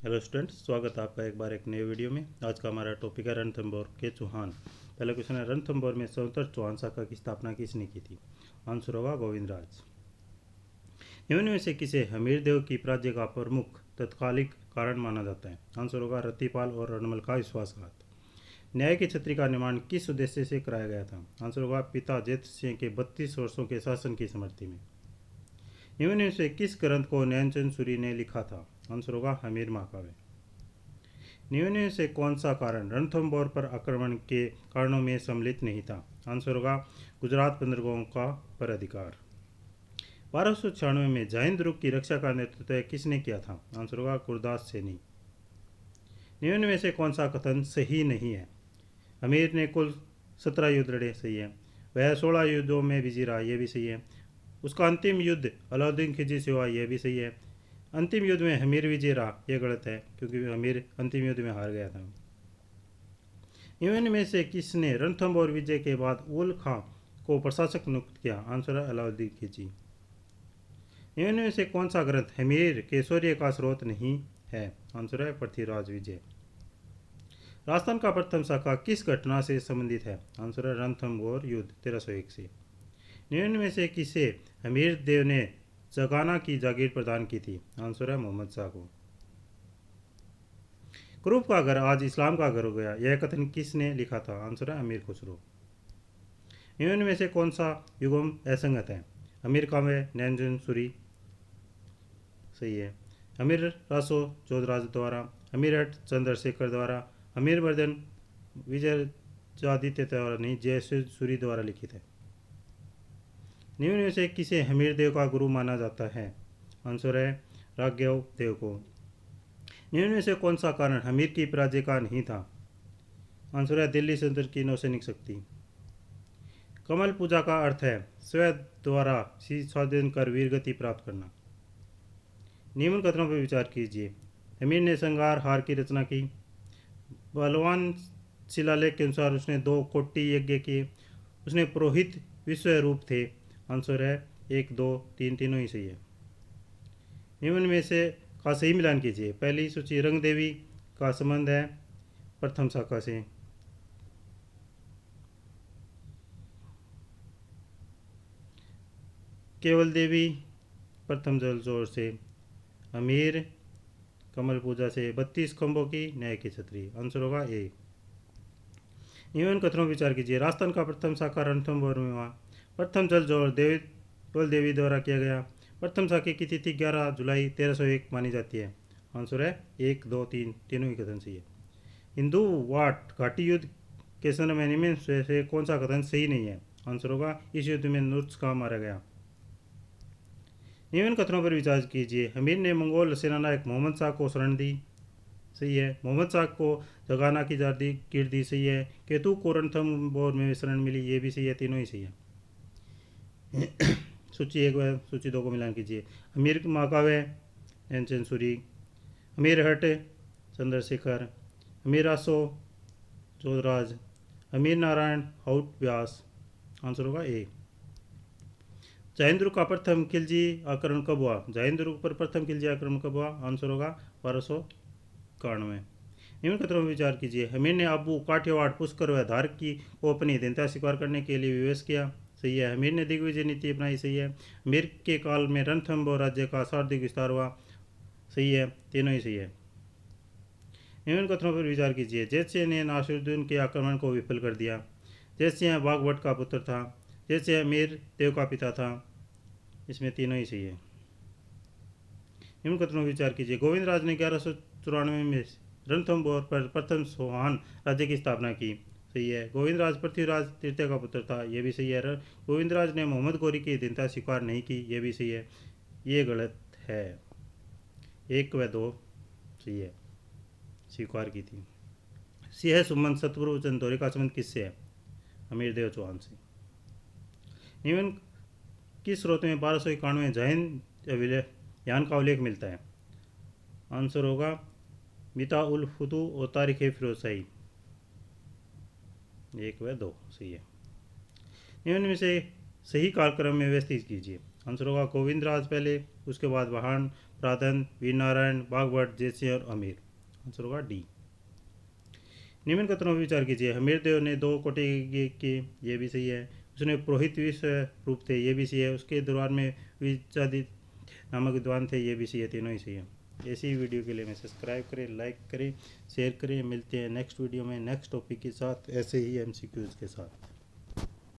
Hello students, स्वागत है आपका एक बार एक नए वीडियो में। आज का हमारा टॉपिक है रणथंभौर के चौहान। पहला क्वेश्चन है, रणथंभौर में स्वतंत्र चौहान शाखा की स्थापना किसने की थी? आंसर होगा गोविंदराज। निम्न में से किसे हमीरदेव की पराजय का प्रमुख तत्कालिक कारण माना जाता है? आंसर होगा रतिपाल और रणमल का विश्वासघात। न्याय की छत्री का निर्माण किस उद्देश्य से कराया गया था? आंसर होगा पिता जेठ सिंह के 32 वर्षों के शासन की स्मृति में। निम्न में से किस ग्रंथ को नैनचंद सूरी ने लिखा था? आंसर होगा हमीर महाकाव्य। निम्न में से कौन सा कारण रणथंभौर पर आक्रमण के कारणों में सम्मिलित नहीं था? आंसर होगा गुजरात बंदरगाहों का पर अधिकार। 1296 में जैन दुर्ग की रक्षा का नेतृत्व किसने किया था? आंसर होगा गुरदास सैनी। निम्न में से कौन सा कथन सही नहीं है? अमीर ने कुल 17 युद्ध लड़े, सही है। वह 16 युद्धों में विजयी रहा, यह भी सही है। उसका अंतिम युद्ध अलाउद्दीन खिलजी से हुआ, यह भी सही है। अंतिम युद्ध में हमीर विजय रहा, यह गलत है क्योंकि हमीर अंतिम युद्ध में हार गया था। निम्न में से किसने रणथंभौर विजय के बाद उल खां को प्रशासक नियुक्त किया? आंसर है अलाउद्दीन खिलजी। निम्न में से कौन सा ग्रंथ हमीर के शौर्य का स्रोत नहीं है? आंसर है पृथ्वीराज विजय। राजस्थान का प्रथम शाखा किस घटना से संबंधित है? आंसर है रणथंभौर युद्ध 1301 से। निम्न में से किसे हमीर देव ने जगाना की जागीर प्रदान की थी? आंसर है मोहम्मद शाह को। क्रूप का घर आज इस्लाम का घर हो गया, यह कथन किसने लिखा था? आंसर है अमीर खुसरो। निम्न में से कौन सा युग्म असंगत है? अमीर काव्य नैनजन सूरी, सही है। अमीर रासो जोधराज द्वारा, अमीर हट चंद्रशेखर द्वारा, अमीर वर्धन विजयादित्य द्वारा नहीं, जय सूरी द्वारा लिखित है। निम्न में से किसे हमीर देव का गुरु माना जाता है? आंसर है राघव देव को। निम्न में से कौन सा कारण हमीर की पराजय का नहीं था? आंसर है दिल्ली सल्तनत की नौसैनिक शक्ति। कमल पूजा का अर्थ है स्वयं द्वारा स्वाधीन कर वीरगति प्राप्त करना। निम्न कथनों पर विचार कीजिए। हमीर ने संगार हार की रचना की। बलवान शिलालेख के अनुसार उसने 2 कोटि यज्ञ किए। उसने पुरोहित विश्व रूप थे। आंसर है 1, 2, 3, तीनों ही सही है। निम्न में से का सही मिलान कीजिए। पहली सूची रंग देवी का संबंध है प्रथम शाखा से। केवल देवी प्रथम जल जोर से। अमीर कमल पूजा से 32 खंभों की न्याय की छतरी। आंसर होगा ए। निम्न कथनों पर विचार कीजिए। राजस्थान का प्रथम शाखा रणथंभौर में हुआ। प्रथम जल जोर देवी केवल देवी द्वारा किया गया। प्रथम शाखा की तिथि 11 जुलाई 1301 मानी जाती है। आंसर है 1, 2, 3, तीनों ही कथन सही है। हिंदू वाट घाटी युद्ध के समय में निम्न से कौन सा कथन सही नहीं है? आंसर होगा इस युद्ध में नुर्स का मारा गया। निम्न कथनों पर विचार कीजिए। हमीर ने मंगोल सेनानायक मोहम्मद शाह को शरण दी, सही है। मोहम्मद शाह को जगाना की जाती कीर दी, सही है। केतु को रणथंभौर में शरण मिली, ये भी सही है। तीनों ही सही है। सूची 1 व सूची 2 को मिलान कीजिए। अमीर महाकाव्य एनचन सूरी, अमीर हट चंद्रशेखर, अमीर आसो जोधराज, अमीर नारायण हाउट व्यास। आंसर होगा ए। जैन का प्रथम खिलजी आक्रमण कब हुआ? जैन पर प्रथम खिलजी आक्रमण कब हुआ? आंसर होगा 1291। निम्न कथनों में विचार कीजिए। हमीर ने आबू काठियावाड़ पुष्कर व धार की को अपनी अधीनता स्वीकार करने के लिए विवश किया, सही है। हमीर ने दिग्विजय नीति अपनाई, सही है। हमीर के काल में रणथंभौर राज्य का शाब्दिक विस्तार हुआ, सही है। तीनों ही सही है। निम्न कथनों पर विचार कीजिए। जैतसिंह ने नासिरुद्दीन के आक्रमण को विफल कर दिया। जैतसिंह बागभट का पुत्र था। जैतसिंह अमीर देव का पिता था। इसमें तीनों ही सही है। निम्न कथनों पर विचार कीजिए। गोविंदराज ने 1194 में रणथंभौर पर प्रथम चौहान राज्य की स्थापना की, सही है। गोविंदराज पृथ्वीराज तृतीय का पुत्र था, यह भी सही है। गोविंदराज ने मोहम्मद गौरी की अधीनता स्वीकार नहीं की, यह भी सही है। ये गलत है। 1 व 2 सही है, स्वीकार की थी। सिंह सुमन सतगुरु चंदौरी का संबंध किससे है? हमीरदेव चौहान से। निम्न किस स्रोत में 1291 जैन यान का उल्लेख मिलता है? आंसर होगा मिता उल फुतू और तारीख फिरोज शाही। 1 व 2 सही है। निम्न में से सही कालक्रम में व्यवस्थित कीजिए। आंसर होगा गोविंदराज पहले, उसके बाद वाहन राधन, वीर नारायण, बागभट्ट, जयसिंह और अमीर। आंसर होगा डी। निम्न कथनों पर विचार कीजिए। हमीर देव ने 2 कोटे की, ये भी सही है। उसने पुरोहित विश्व रूप थे, ये भी सही है। उसके दरबार में विचादित नामक विद्वान थे, ये भी सही है। तीनों ही सही है। ऐसी वीडियो के लिए हमें सब्सक्राइब करें, लाइक करें, शेयर करें। मिलते हैं नेक्स्ट वीडियो में नेक्स्ट टॉपिक के साथ, ऐसे ही MCQs के साथ।